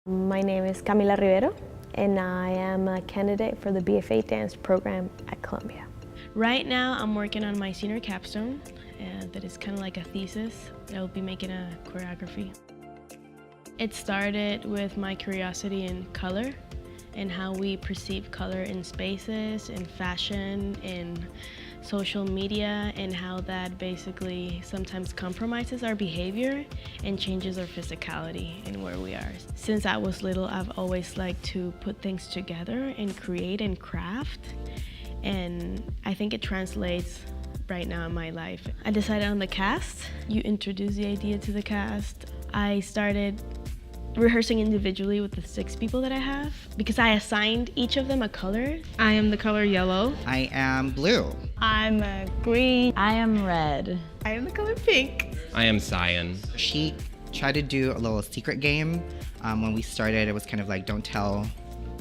My name is Camila Rivero, and I am a candidate for the BFA dance program at Columbia. Right now, I'm working on my senior capstone, that is kind of like a thesis that I'll be making a choreography. It started with my curiosity in color and how we perceive color in spaces, in fashion, in social media, and how that basically sometimes compromises our behavior and changes our physicality and where we are. Since I was little, I've always liked to put things together and create and craft, and I think it translates right now in my life. I decided on the cast. You introduce the idea to the cast. I started rehearsing individually with the 6 people that I have because I assigned each of them a color. I am the color yellow. I am blue. I'm green. I am red. I am the color pink. I am cyan. She tried to do a little secret game. When we started, it was kind of like, don't tell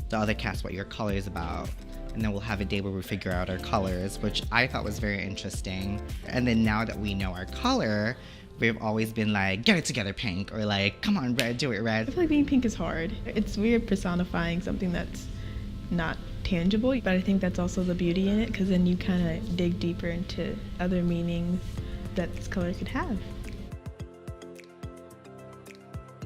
the other cast what your color is about. And then we'll have a day where we figure out our colors, which I thought was very interesting. And then now that we know our color, we've always been like, get it together, pink, or like, come on, red, do it, red. I feel like being pink is hard. It's weird personifying something that's not tangible, but I think that's also the beauty in it, because then you kind of dig deeper into other meanings that this color could have.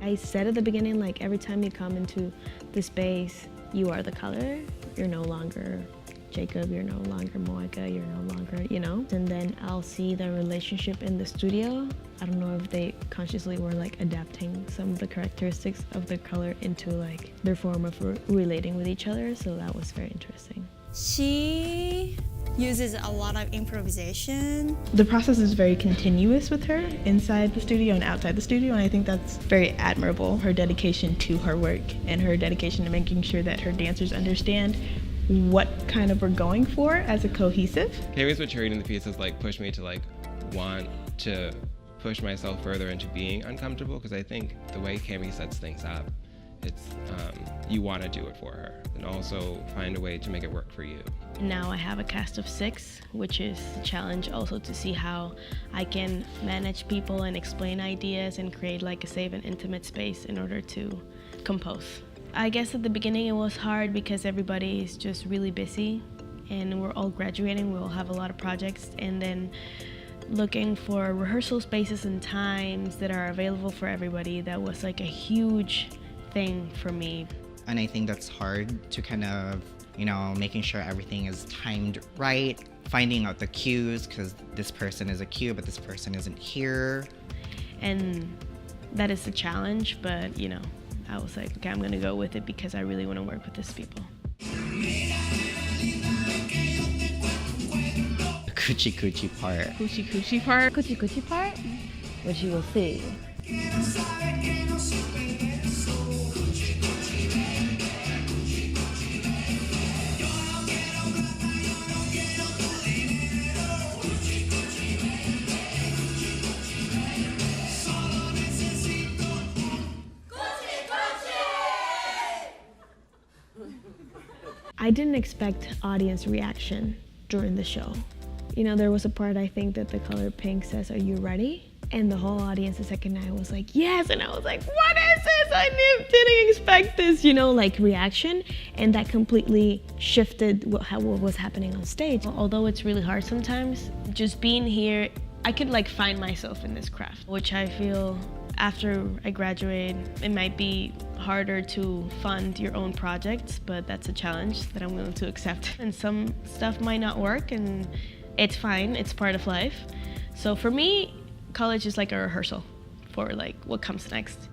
I said at the beginning, like, every time you come into the space, you are the color. You're no longer Jacob, you're no longer Moeka, you're no longer, you know? And then I'll see the relationship in the studio. I don't know if they consciously were like adapting some of the characteristics of the color into like their form of relating with each other, so that was very interesting. She uses a lot of improvisation. The process is very continuous with her inside the studio and outside the studio, and I think that's very admirable. Her dedication to her work and her dedication to making sure that her dancers understand what kind of we're going for as a cohesive. Cami's maturity in the piece has like pushed me to like want to push myself further into being uncomfortable, because I think the way Cami sets things up, it's you want to do it for her and also find a way to make it work for you. Now I have a cast of 6, which is a challenge also to see how I can manage people and explain ideas and create like a safe and intimate space in order to compose. I guess at the beginning it was hard because everybody is just really busy and we're all graduating, we all have a lot of projects, and then looking for rehearsal spaces and times that are available for everybody, that was like a huge thing for me. And I think that's hard to kind of, you know, making sure everything is timed right, finding out the cues, because this person is a cue, but this person isn't here. And that is the challenge, but you know, I was like, okay, I'm gonna go with it because I really want to work with these people. Coochie coochie part. Coochie coochie part. Coochie coochie part, which you will see. I didn't expect audience reaction during the show. You know, there was a part I think that the color pink says, "Are you ready?" And the whole audience the second night was like, "Yes!" And I was like, "What is this? I didn't expect this," you know, like reaction. And that completely shifted what was happening on stage. Although it's really hard sometimes, just being here, I could like find myself in this craft, which I feel after I graduate, it might be harder to fund your own projects, but that's a challenge that I'm willing to accept. And some stuff might not work, and it's fine, it's part of life. So for me, college is like a rehearsal for like what comes next.